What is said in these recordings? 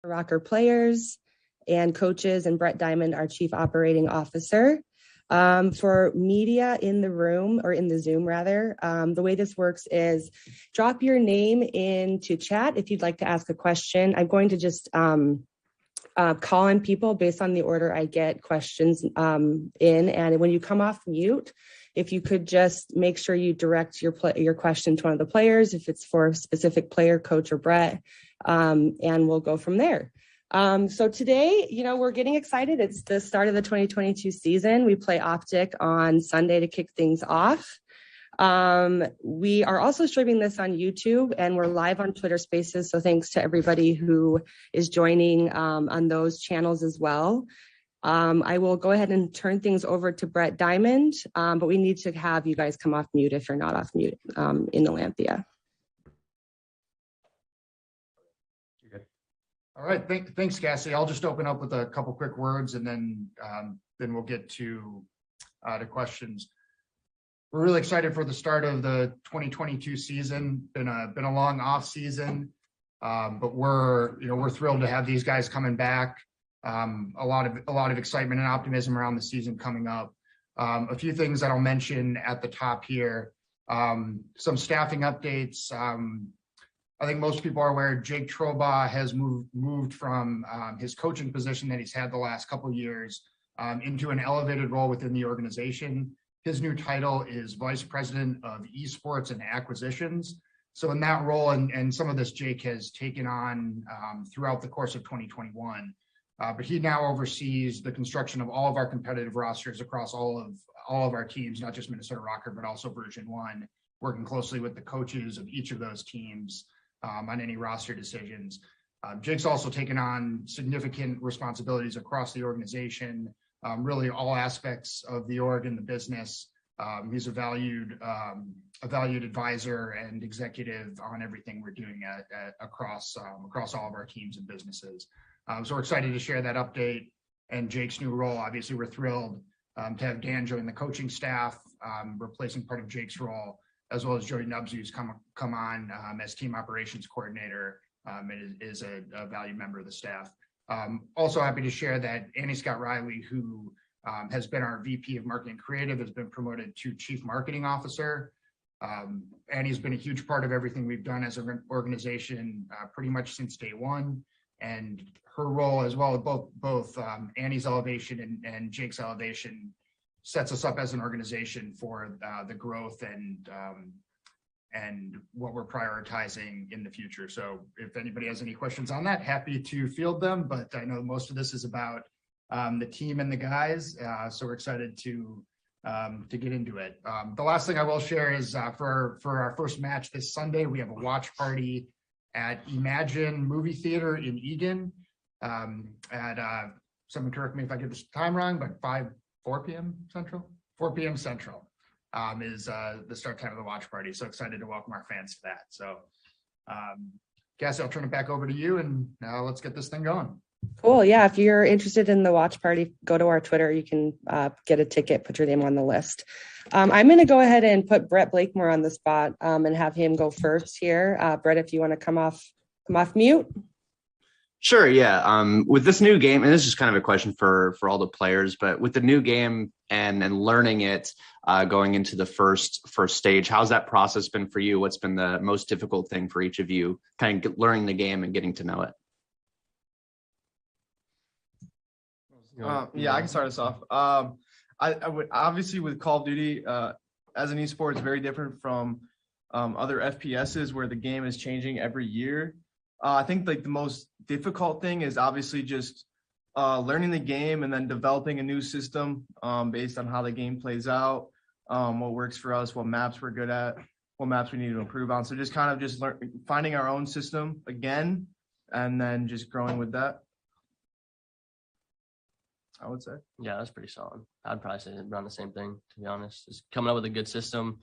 Røkkr players and coaches, and Brett Diamond, our Chief Operating Officer. For media in the room, or in the Zoom rather, the way this works is drop your name into chat if you'd like to ask a question. I'm going to just call on people based on the order I get questions in. And when you come off mute, if you could just make sure you direct your question to one of the players, if it's for a specific player, coach, or Brett, and we'll go from there. So today, we're getting excited. It's the start of the 2022 season. We play Optic on Sunday to kick things off. We are also streaming this on YouTube, and we're live on Twitter Spaces. So thanks to everybody who is joining on those channels as well. I will go ahead and turn things over to Brett Diamond, but we need to have you guys come off mute if you're not off mute in the Lanthea. All right, thanks, Cassie. I'll just open up with a couple quick words, and then we'll get to questions. We're really excited for the start of the 2022 season. Been a long off season, but we're thrilled to have these guys coming back. A lot of excitement and optimism around the season coming up. A few things that I'll mention at the top here. Some staffing updates. I think most people are aware Jake Troba has moved from his coaching position that he's had the last couple of years into an elevated role within the organization. His new title is Vice President of Esports and Acquisitions. So in that role, and some of this Jake has taken on throughout the course of 2021, but he now oversees the construction of all of our competitive rosters across all of our teams, not just Minnesota Røkkr, but also Version 1, working closely with the coaches of each of those teams on any roster decisions. Jake's also taken on significant responsibilities across the organization, really all aspects of the org and the business. He's a valued advisor and executive on everything we're doing across all of our teams and businesses. So we're excited to share that update and Jake's new role. Obviously, we're thrilled to have Dan join the coaching staff, replacing part of Jake's role, as well as Joey Nubs, who's come on as team operations coordinator and is a valued member of the staff. Also happy to share that Annie Scott Riley, who has been our VP of Marketing Creative, has been promoted to Chief Marketing Officer. Annie's been a huge part of everything we've done as an organization pretty much since day one. And her role as well, both Annie's elevation and Jake's elevation, sets us up as an organization for the growth and what we're prioritizing in the future. So if anybody has any questions on that, happy to field them, but I know most of this is about the team and the guys, so we're excited to get into it. The last thing I will share is for our first match this Sunday, we have a watch party at Imagine Movie Theater in Eagan at someone correct me if I get this time wrong, but 4 p.m. Central? 4 p.m. Central is the start time of the watch party. So excited to welcome our fans to that. So Cassie, I'll turn it back over to you, and let's get this thing going. Cool. Yeah. If you're interested in the watch party, go to our Twitter. You can get a ticket, put your name on the list. I'm going to go ahead and put Brett Blakemore on the spot and have him go first here. Brett, if you want to come off mute. Sure. Yeah. With this new game, and this is kind of a question for all the players, but with the new game and learning it, going into the first stage, how's that process been for you? What's been the most difficult thing for each of you, kind of learning the game and getting to know it? Yeah, I can start us off. I would obviously, with Call of Duty as an esport, it's very different from other FPSs where the game is changing every year. I think like the most difficult thing is obviously just learning the game and then developing a new system based on how the game plays out, what works for us, what maps we're good at, what maps we need to improve on. So just kind of finding our own system again, and then just growing with that, I would say. Yeah, that's pretty solid. I'd probably say around the same thing, to be honest. Just coming up with a good system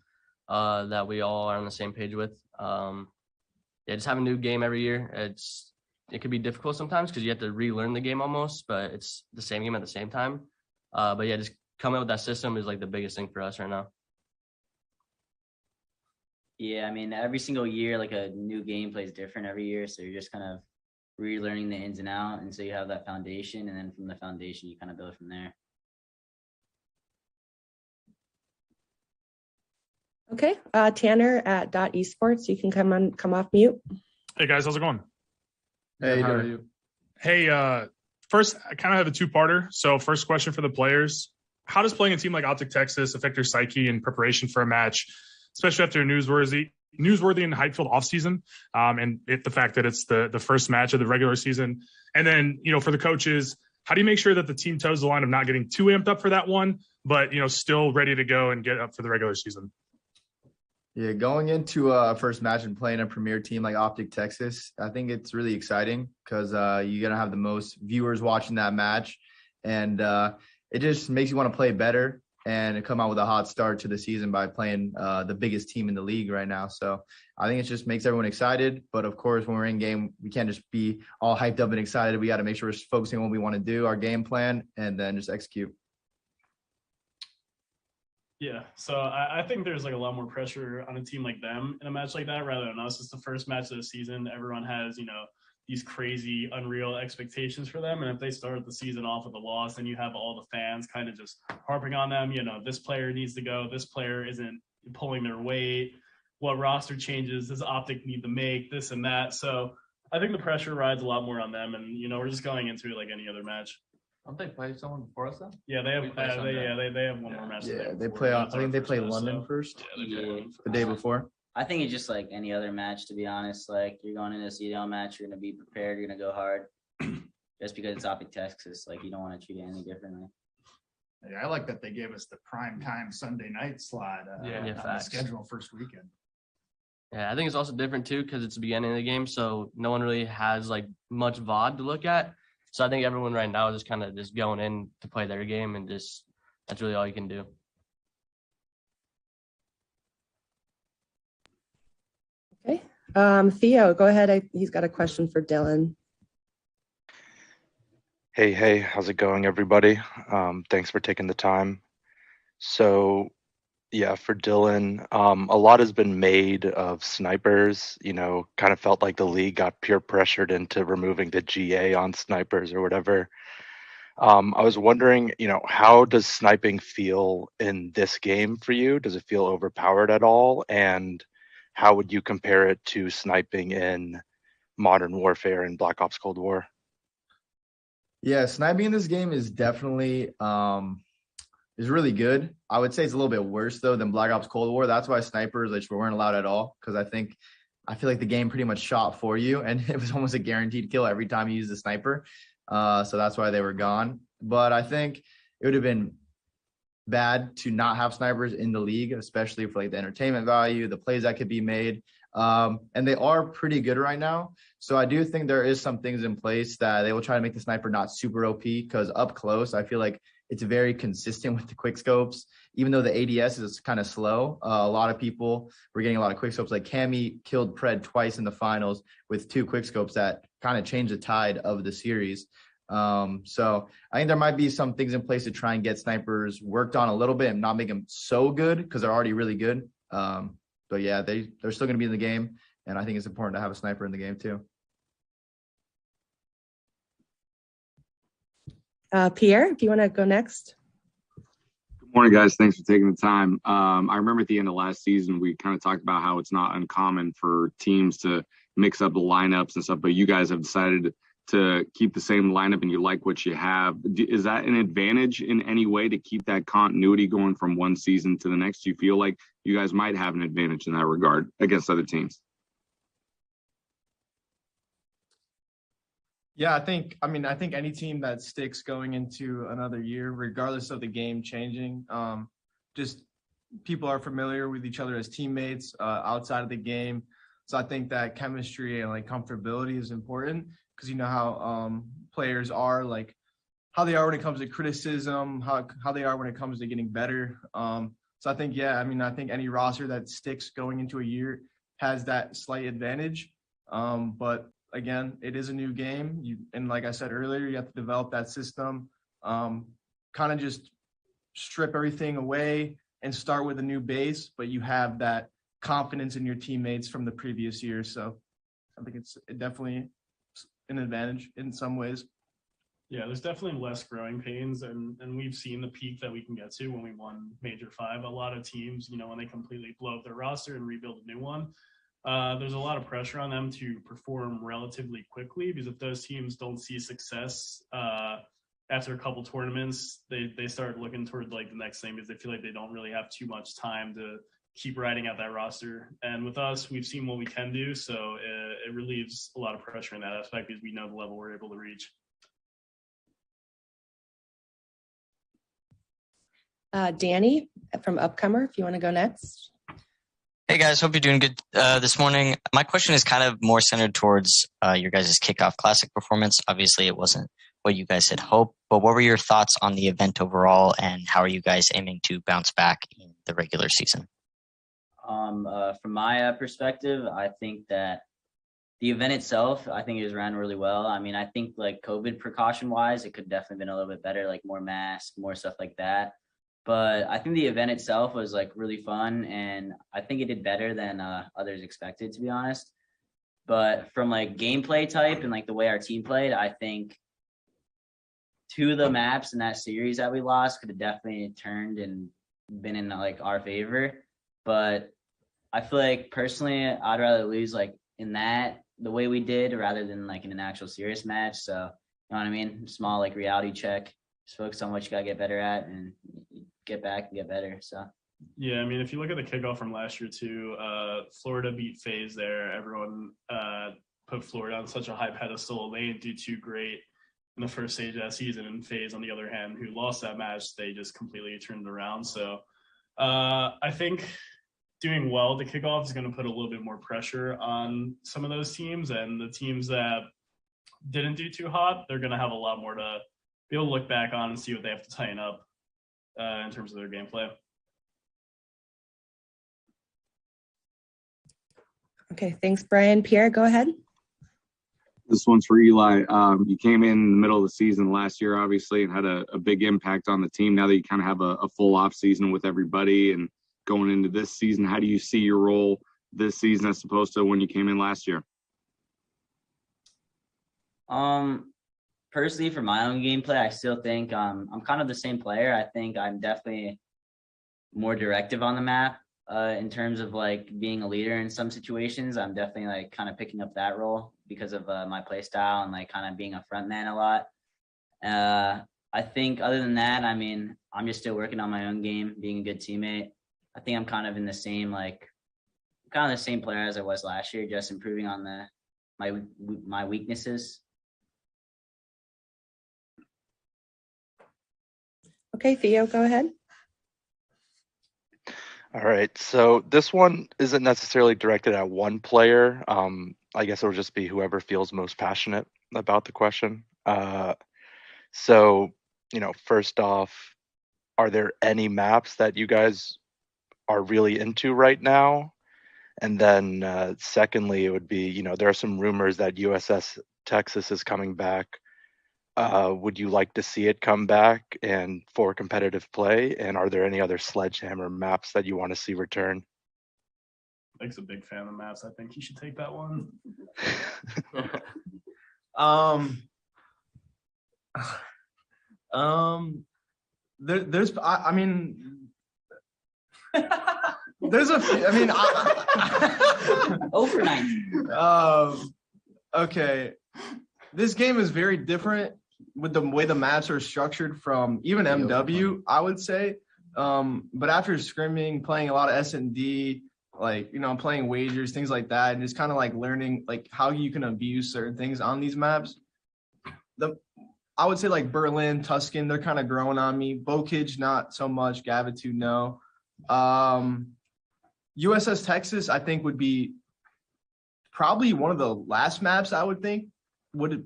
that we all are on the same page with. Yeah, just having a new game every year. It could be difficult sometimes because you have to relearn the game almost, but it's the same game at the same time. But yeah, just coming up with that system is like the biggest thing for us right now. Yeah, I mean, every single year, like a new game plays different every year. So you're just kind of relearning the ins and out. And so you have that foundation, and then from the foundation, you kind of build from there. Okay, Tanner at .esports, you can come off mute. Hey guys, how's it going? Hey, how are you? Hey, first, I kind of have a two-parter. So first question for the players. How does playing a team like Optic Texas affect your psyche and preparation for a match, especially after a newsworthy and hype-filled offseason, and the fact that it's the first match of the regular season? And then, for the coaches, how do you make sure that the team toes the line of not getting too amped up for that one, but, still ready to go and get up for the regular season? Yeah, going into a first match and playing a premier team like Optic Texas, I think it's really exciting because you're going to have the most viewers watching that match. And it just makes you want to play better and come out with a hot start to the season by playing the biggest team in the league right now. So I think it just makes everyone excited. But of course, when we're in game, we can't just be all hyped up and excited. We got to make sure we're focusing on what we want to do, our game plan, and then just execute. Yeah, so I think there's like a lot more pressure on a team like them in a match like that rather than us. It's the first match of the season. Everyone has, these crazy, unreal expectations for them. And if they start the season off with a loss, then you have all the fans kind of just harping on them. This player needs to go. This player isn't pulling their weight. What roster changes does Optic need to make? This and that. So I think the pressure rides a lot more on them. And, we're just going into it like any other match. Don't they play someone before us then? Yeah, they have. We play They have one more match. Yeah, they play. I think they play London first. Yeah, they play London The day before. I think it's just like any other match, to be honest. Like, you're going into a CDL match, you're going to be prepared, you're going to go hard. Just because it's Optic Texas, like, you don't want to treat it any differently. Yeah, I like that they gave us the prime time Sunday night slot on the facts. schedule first weekend. Yeah, I think it's also different too because it's the beginning of the game, so no one really has like much VOD to look at. So I think everyone right now is just kind of just going in to play their game, and just that's really all you can do. Okay, Theo, go ahead. He's got a question for Dylan. Hey, how's it going, everybody? Thanks for taking the time. So, yeah, for Dylan, a lot has been made of snipers, kind of felt like the league got peer pressured into removing the GA on snipers or whatever. I was wondering, how does sniping feel in this game for you? Does it feel overpowered at all? And how would you compare it to sniping in Modern Warfare and Black Ops Cold War? Yeah, sniping in this game is definitely is really good. I would say it's a little bit worse though than Black Ops Cold War. That's why snipers weren't allowed at all, because I feel like the game pretty much shot for you, and it was almost a guaranteed kill every time you used the sniper. So that's why they were gone. But I think it would have been bad to not have snipers in the league, especially for like the entertainment value, the plays that could be made. And they are pretty good right now. So I do think there is some things in place that they will try to make the sniper not super OP, because up close, I feel like it's very consistent with the quick scopes. Even though the ADS is kind of slow, a lot of people were getting a lot of quick scopes. Like Cammy killed Pred twice in the finals with 2 quick scopes that kind of changed the tide of the series. So I think there might be some things in place to try and get snipers worked on a little bit and not make them so good, because they're already really good. But yeah, they're still going to be in the game, and I think it's important to have a sniper in the game too. Pierre, do you want to go next? Good morning, guys. Thanks for taking the time. I remember at the end of last season, we kind of talked about how it's not uncommon for teams to mix up the lineups and stuff, but you guys have decided to keep the same lineup and you like what you have. Is that an advantage in any way to keep that continuity going from one season to the next? Do you feel like you guys might have an advantage in that regard against other teams? Yeah, I think any team that sticks going into another year, regardless of the game changing, just people are familiar with each other as teammates outside of the game. So I think that chemistry and like comfortability is important, because you know how players are, like how they are when it comes to criticism, how they are when it comes to getting better. So I think, I think any roster that sticks going into a year has that slight advantage. But again, it is a new game. And like I said earlier, you have to develop that system, kind of just strip everything away and start with a new base, but you have that confidence in your teammates from the previous year. So I think it definitely an advantage in some ways. Yeah, there's definitely less growing pains, and we've seen the peak that we can get to when we won Major 5. A lot of teams, when they completely blow up their roster and rebuild a new one, there's a lot of pressure on them to perform relatively quickly, because if those teams don't see success after a couple tournaments, they start looking toward like the next thing, because they feel like they don't really have too much time to keep riding out that roster. And with us, we've seen what we can do, so it relieves a lot of pressure in that aspect, because we know the level we're able to reach. Danny from Upcomer, if you want to go next. Hey guys, hope you're doing good this morning. My question is kind of more centered towards your guys' kickoff classic performance. Obviously, it wasn't what you guys had hoped, but what were your thoughts on the event overall, and how are you guys aiming to bounce back in the regular season? From my perspective, I think that the event itself, I think it was ran really well. I mean, I think like COVID precaution wise, it could definitely been a little bit better, like more masks, more stuff like that. But I think the event itself was like really fun, and I think it did better than others expected, to be honest. But from like gameplay type and like the way our team played, I think 2 of the maps in that series that we lost could have definitely turned and been in like our favor. But I feel like personally, I'd rather lose like in that the way we did rather than like in an actual serious match. So, you know what I mean? Small like reality check. Just focus on what you gotta get better at and get back and get better. So yeah, I mean, if you look at the kickoff from last year too, Florida beat FaZe there. Everyone put Florida on such a high pedestal. They didn't do too great in the first stage of that season. And FaZe, on the other hand, who lost that match, they just completely turned it around. So I think doing well at the kickoff is going to put a little bit more pressure on some of those teams, and the teams that didn't do too hot, they're going to have a lot more to be able to look back on and see what they have to tighten up in terms of their gameplay. Okay, thanks, Brian. Pierre, go ahead. This one's for Eli. You came in the middle of the season last year, obviously, and had a big impact on the team. Now that you kind of have a full off season with everybody and going into this season, how do you see your role this season as opposed to when you came in last year? Personally, for my own gameplay, I still think I'm kind of the same player. I think I'm definitely more directive on the map in terms of like being a leader in some situations. I'm definitely like kind of picking up that role because of my play style and like kind of being a front man a lot. I think other than that, I mean, I'm just still working on my own game, being a good teammate. I think I'm kind of in the same kind of the same player as I was last year, just improving on my weaknesses. Okay, Theo, go ahead. All right. So this one isn't necessarily directed at one player. I guess it'll just be whoever feels most passionate about the question. So, first off, are there any maps that you guys are really into right now? And then secondly, it would be, there are some rumors that USS Texas is coming back. Would you like to see it come back and for competitive play? And are there any other Sledgehammer maps that you want to see return? Mike's a big fan of maps. I think he should take that one. There's I mean there's a few, I mean over 90. Okay, this game is very different with the way the maps are structured from even MW, I would say. But after scrimming, playing a lot of S&D, like, playing wagers, things like that, and just kind of like learning like how you can abuse certain things on these maps. I would say like Berlin, Tuscan, they're kind of growing on me. Bokij, not so much. Gavitu, no. USS Texas, I think, would be probably one of the last maps I would think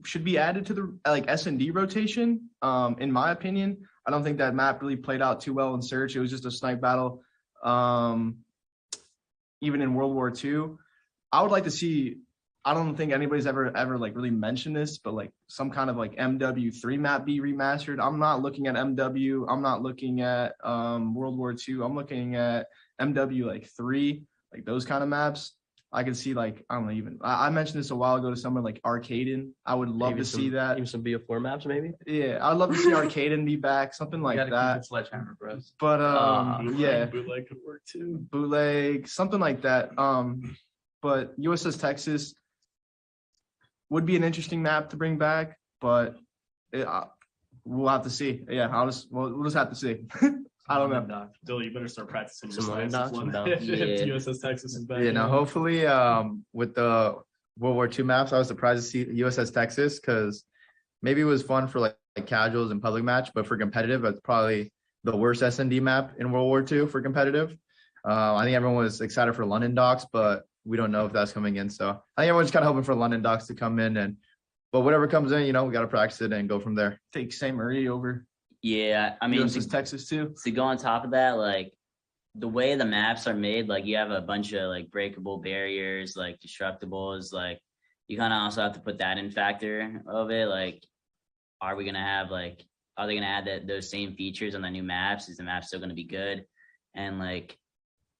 should be added to the like S&D rotation. In my opinion, I don't think that map really played out too well in Search. It was just a snipe battle. Even in World War II, I would like to see. I don't think anybody's ever like really mentioned this, but like some kind of like MW3 map be remastered. I'm not looking at MW. I'm not looking at World War II. I'm looking at MW like 3, like those kind of maps. I could see like I don't know, even I mentioned this a while ago to someone like Arcaden. I would love to see that. Even some BO4 maps, maybe. Yeah, I'd love to see Arcaden be back, something like that. Sledgehammer, bro. But yeah, bootleg could work too. bootleg, something like that. But USS Texas would be an interesting map to bring back, but we'll have to see. Yeah, we'll just have to see. I don't know. Dylan, you better start practicing your Some London science docs, I'm down. if Yeah. USS Texas is back. Yeah, no, hopefully with the World War II maps, I was surprised to see USS Texas because maybe it was fun for like casuals and public match, but for competitive, it's probably the worst SND map in World War II for competitive. I think everyone was excited for London docks, but we don't know if that's coming in. So I think everyone's kind of hoping for London docks to come in, but whatever comes in, we got to practice it and go from there. Take St. Marie over Yeah, I mean, USS Texas too. to go on top of that, like the way the maps are made, like you have a bunch of like breakable barriers, like destructibles, like you kind of also have to put that in factor of it. Like, are they gonna add those same features on the new maps? Is the map still gonna be good? And like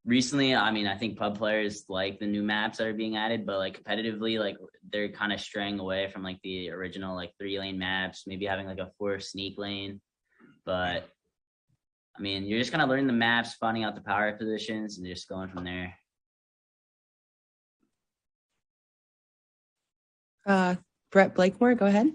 recently, I mean, I think pub players like the new maps that are being added, but like competitively, like they're kind of straying away from like the original like 3-lane maps, maybe having like a 4 sneak lane. But I mean, you're just gonna learn the maps, finding out the power positions, and just going from there. Brett Blakemore, go ahead.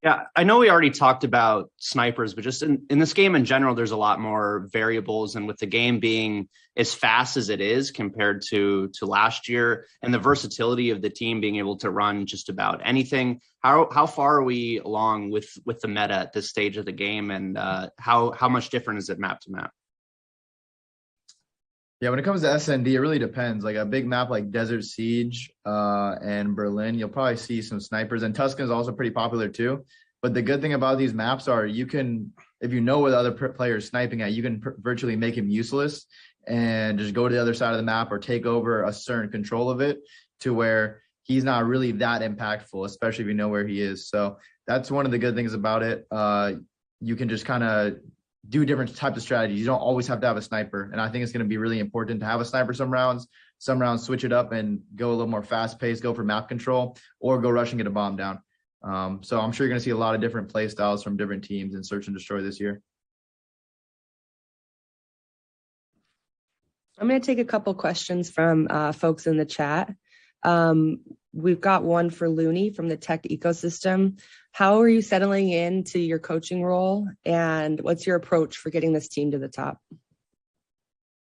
Yeah, I know we already talked about snipers, but just in this game in general, there's a lot more variables. And with the game being as fast as it is compared to last year, and the versatility of the team being able to run just about anything, how far are we along with the meta at this stage of the game, and how much different is it map to map? Yeah, when it comes to SND, it really depends. Like a big map like Desert Siege and Berlin, you'll probably see some snipers. And Tuscan is also pretty popular too. But the good thing about these maps are you can, if you know where the other player is sniping at, you can virtually make him useless and just go to the other side of the map or take over a certain control of it to where he's not really that impactful, especially if you know where he is. So that's one of the good things about it. You can just kind of do different types of strategies. You don't always have to have a sniper. And I think it's going to be really important to have a sniper some rounds switch it up and go a little more fast paced, go for map control, or go rush and get a bomb down. So I'm sure you're going to see a lot of different play styles from different teams in Search and Destroy this year. I'm going to take a couple questions from folks in the chat. We've got one for Looney from the tech ecosystem. How are you settling into your coaching role, and what's your approach for getting this team to the top?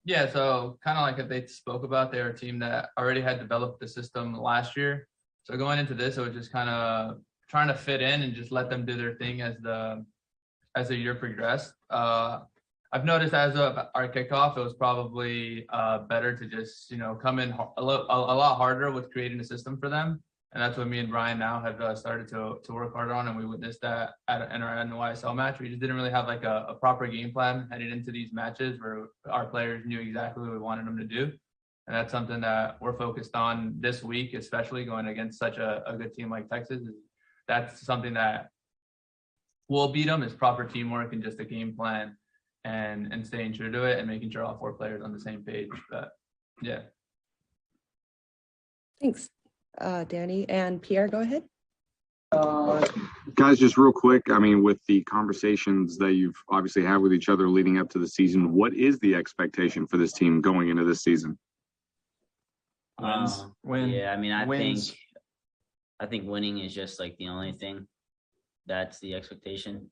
Yeah, so kind of like if they spoke about, they're a team that already had developed the system last year. So going into this, it was just kind of trying to fit in and just let them do their thing as the year progressed. I've noticed as of our kickoff, it was probably better to just, come in a lot harder with creating a system for them. And that's what me and Brian now have started to work harder on. And we witnessed that in our NYSL match. We just didn't really have like a proper game plan heading into these matches where our players knew exactly what we wanted them to do. And that's something that we're focused on this week, especially going against such a good team like Texas. That's something that will beat them, is proper teamwork and just a game plan. And staying true to it and making sure all 4 players on the same page. But yeah. Thanks, Danny. And Pierre, go ahead. Guys, just real quick, I mean, with the conversations that you've obviously had with each other leading up to the season, what is the expectation for this team going into this season? Win. Yeah, I mean, Wins. I think winning is just like the only thing that's the expectation.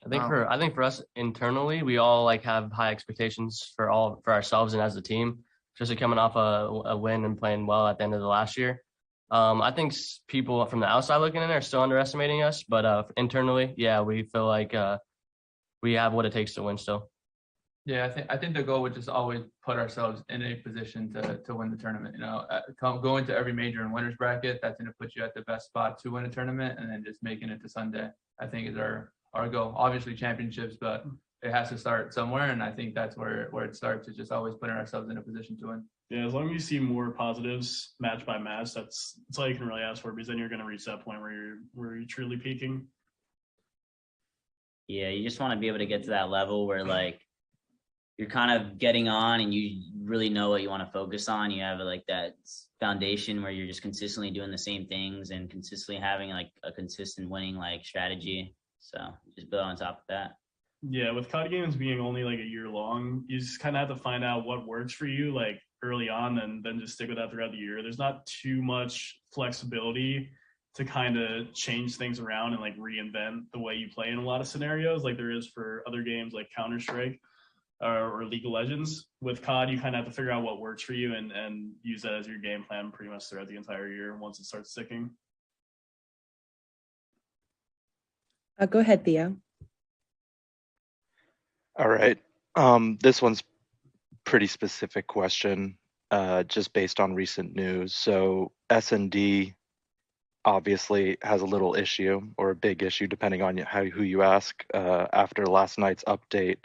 I think for us internally, we all like have high expectations for ourselves and as a team, especially coming off a win and playing well at the end of the last year. I think people from the outside looking in are still underestimating us, but internally, yeah, we feel like we have what it takes to win still. Yeah, I think the goal would just always put ourselves in a position to win the tournament. Go into every major and winners bracket. That's going to put you at the best spot to win a tournament, and then just making it to Sunday, I think, is our goal. Obviously championships, but it has to start somewhere, and I think that's where it starts, is just always putting ourselves in a position to win. Yeah, as long as you see more positives match by match, that's all you can really ask for, because then you're going to reach that point where you're truly peaking. Yeah, you just want to be able to get to that level where like you're kind of getting on and you really know what you want to focus on. You have like that foundation where you're just consistently doing the same things and consistently having like a consistent winning like strategy. So just build on top of that. Yeah, with COD games being only like a year long, you just kind of have to find out what works for you like early on and then just stick with that throughout the year. There's not too much flexibility to kind of change things around and like reinvent the way you play in a lot of scenarios like there is for other games like Counter-Strike or League of Legends. With COD, you kind of have to figure out what works for you and use that as your game plan pretty much throughout the entire year once it starts sticking. Go ahead, Theo. All right. This one's pretty specific question, just based on recent news. So S&D obviously has a little issue or a big issue, depending on who you ask, after last night's update.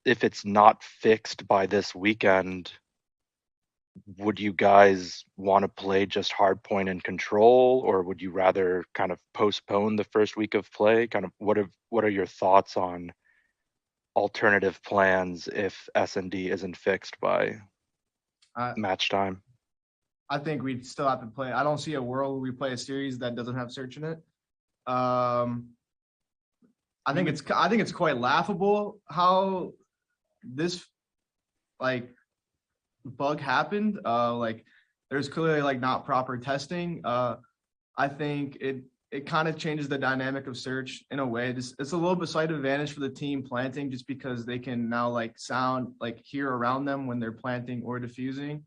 If it's not fixed by this weekend, would you guys want to play just hardpoint and control, or would you rather kind of postpone the first week of play? Kind of what are your thoughts on alternative plans if S&D isn't fixed by match time? I think we'd still have to play. I don't see a world where we play a series that doesn't have search in it. I think it's quite laughable how this like bug happened. Like there's clearly like not proper testing. I think it kind of changes the dynamic of search in a way. It's a little bit slight advantage for the team planting just because they can now like hear around them when they're planting or diffusing.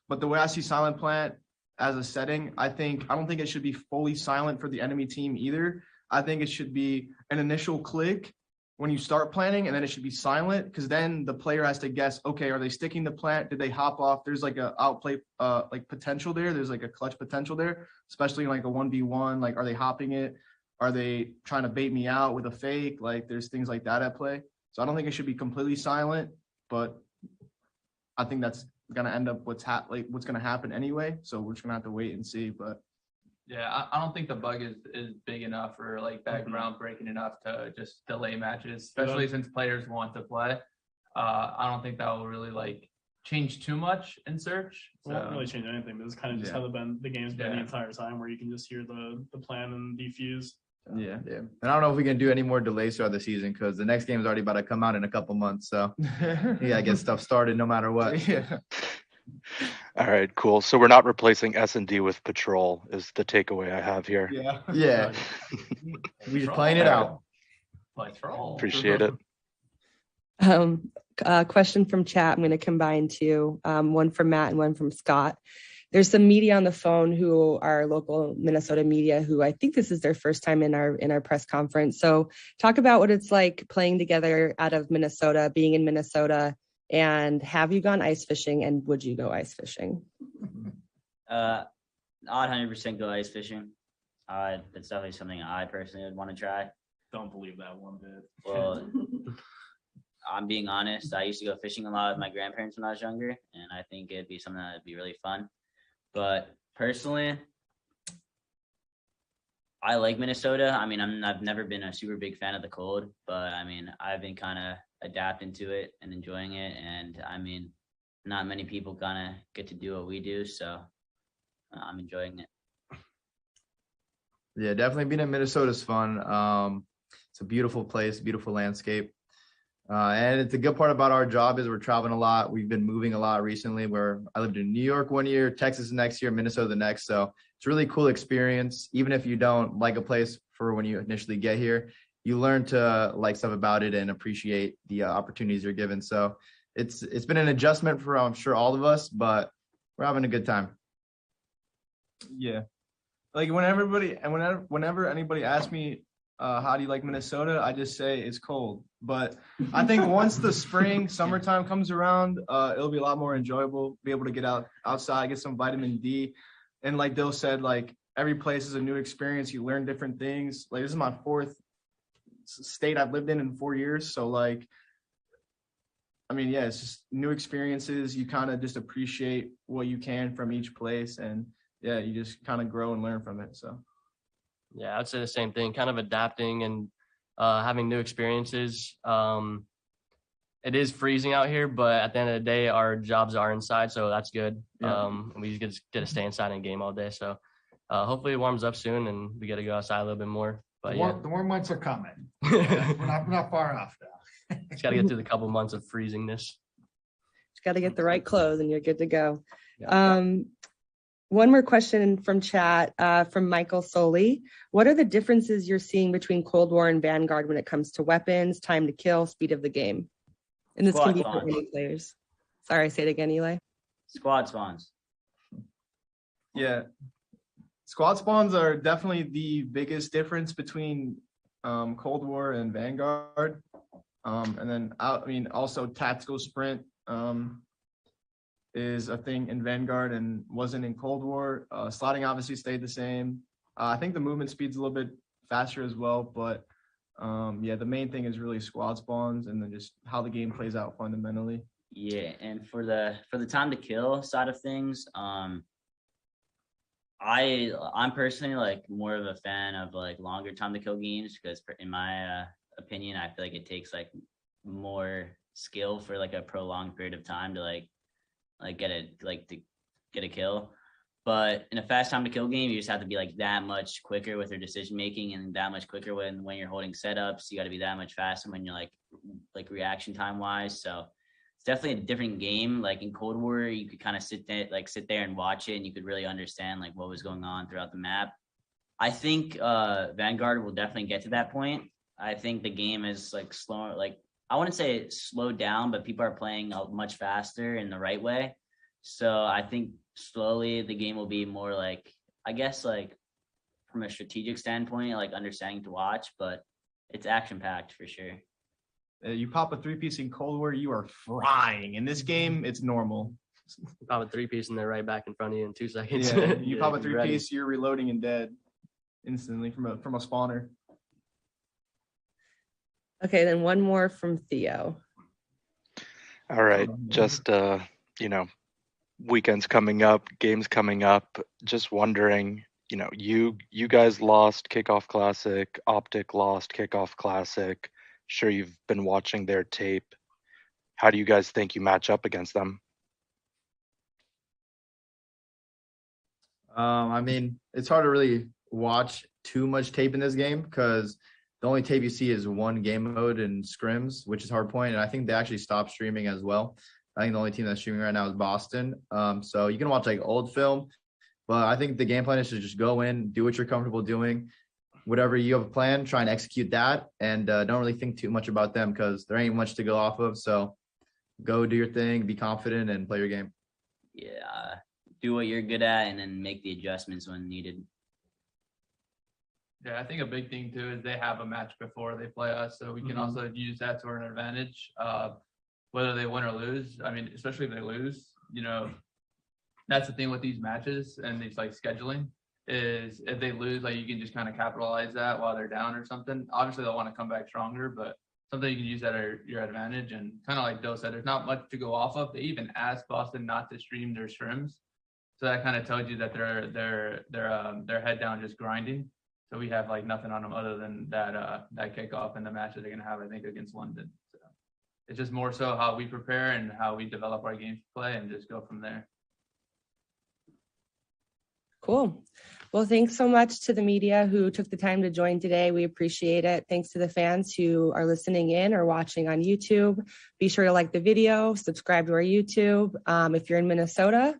But the way I see silent plant as a setting, I don't think it should be fully silent for the enemy team either. I think it should be an initial click when you start planting, and then it should be silent because then the player has to guess, okay, are they sticking the plant? Did they hop off? There's like a outplay like potential there. There's like a clutch potential there, especially in like a 1v1. Like, are they hopping it? Are they trying to bait me out with a fake? Like there's things like that at play. So I don't think it should be completely silent, but I think that's gonna end up what's gonna happen anyway. So we're just gonna have to wait and see. But yeah, I don't think the bug is big enough or like background breaking enough to just delay matches, especially since players want to play. I don't think that will really like change too much in search. It won't really change anything. This is kind of just how the game's been the entire time, where you can just hear the plan and defuse. Yeah. And I don't know if we can do any more delays throughout the season because the next game is already about to come out in a couple months. So yeah, I get stuff started no matter what. Yeah. All right, cool. So we're not replacing S&D with Patrol is the takeaway I have here. Yeah. We just playing it out. Patrol. Appreciate it. Question from chat. I'm going to combine two, one from Matt and one from Scott. There's some media on the phone who are local Minnesota media who I think this is their first time in our press conference. So talk about what it's like playing together out of Minnesota, being in Minnesota, and have you gone ice fishing and would you go ice fishing? I'd 100% go ice fishing. That's definitely something I personally would want to try. Don't believe that one bit. Well, I'm being honest. I used to go fishing a lot with my grandparents when I was younger, and I think it'd be something that'd be really fun. But personally, I like Minnesota. I mean, I've never been a super big fan of the cold, but I mean, I've been kind of adapting to it and enjoying it. And I mean, not many people kind of get to do what we do, so I'm enjoying it. Yeah, definitely being in Minnesota is fun. It's a beautiful place, beautiful landscape. And it's a good part about our job is we're traveling a lot. We've been moving a lot recently where I lived in New York one year, Texas the next year, Minnesota the next. So it's a really cool experience. Even if you don't like a place for when you initially get here, you learn to like stuff about it and appreciate the opportunities you're given. So it's been an adjustment for, I'm sure, all of us, but we're having a good time. yeah, like whenever anybody asks me, how do you like Minnesota? I just say it's cold. But I think once the summertime comes around, it'll be a lot more enjoyable, be able to get outside, get some vitamin D. And like Dill said, like every place is a new experience. You learn different things. Like this is my fourth state I've lived in 4 years. So like, I mean, yeah, it's just new experiences. You kind of just appreciate what you can from each place. And yeah, you just kind of grow and learn from it. So. Yeah, I'd say the same thing, kind of adapting and having new experiences. It is freezing out here, but at the end of the day, our jobs are inside, so that's good. Yeah. We just get to stay inside and game all day. So hopefully it warms up soon and we get to go outside a little bit more. But The warm months are coming. yeah, We're not far off now. just got to get through the couple months of freezingness. Just got to get the right clothes and you're good to go. One more question from chat from Michael Soley. What are the differences you're seeing between Cold War and Vanguard when it comes to weapons, time to kill, speed of the game? And this Squad can be for spawns. any players. Sorry, say it again, Eli. Squad spawns. Yeah. Squad spawns are definitely the biggest difference between Cold War and Vanguard. And then, also tactical sprint is a thing in Vanguard and wasn't in Cold War. Slotting obviously stayed the same. I think the movement speed's a little bit faster as well, but the main thing is really squad spawns and then just how the game plays out fundamentally. Yeah, and for the time to kill side of things, I'm personally like more of a fan of like longer time to kill games because in my opinion, I feel like it takes like more skill for like a prolonged period of time to like get a kill. But in a fast time to kill game, you just have to be like that much quicker with your decision making and that much quicker when you're holding setups. You got to be that much faster when you're like reaction time wise. So it's definitely a different game. Like in Cold War, you could kind of sit there and watch it and you could really understand like what was going on throughout the map. I think Vanguard will definitely get to that point. I think the game is like slow, like I wouldn't say it slowed down, but people are playing much faster in the right way. So I think slowly the game will be more like, I guess like from a strategic standpoint, like understanding to watch, but it's action packed for sure. You pop a 3-piece in Cold War, you are frying. In this game, it's normal. Pop a 3-piece and they're right back in front of you in 2 seconds. Yeah, you pop a you're ready. 3-piece, you're reloading and dead instantly from a spawner. Okay, then one more from Theo. All right, just weekends coming up, games coming up. Just wondering, you guys lost Kickoff Classic, Optic lost Kickoff Classic. Sure, you've been watching their tape. How do you guys think you match up against them? It's hard to really watch too much tape in this game because the only tape you see is one game mode and scrims, which is Hardpoint. And I think they actually stopped streaming as well. I think the only team that's streaming right now is Boston. So you can watch like old film, but I think the game plan is to just go in, do what you're comfortable doing. Whatever you have a plan, try and execute that, and don't really think too much about them because there ain't much to go off of. So go do your thing, be confident, and play your game. Yeah, do what you're good at and then make the adjustments when needed. Yeah, I think a big thing too is they have a match before they play us, so we can also use that to our advantage. Whether they win or lose, especially if they lose, that's the thing with these matches and these like scheduling is if they lose, like you can just kind of capitalize that while they're down or something. Obviously they'll want to come back stronger, but something you can use at your advantage. And kind of like Bill said, there's not much to go off of. They even asked Boston not to stream their scrims, so that kind of tells you that they're head down just grinding. So we have like nothing on them other than that kickoff and the match that they're gonna have, I think, against London. So it's just more so how we prepare and how we develop our games to play and just go from there. Cool. Well, thanks so much to the media who took the time to join today. We appreciate it. Thanks to the fans who are listening in or watching on YouTube. Be sure to like the video, subscribe to our YouTube. If you're in Minnesota,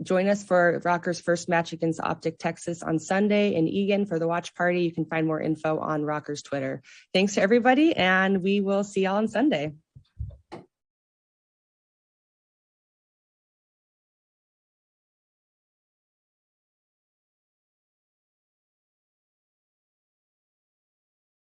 join us for Røkkr's first match against Optic Texas on Sunday in Eagan for the watch party. You can find more info on Røkkr's Twitter. Thanks to everybody, and we will see y'all on Sunday.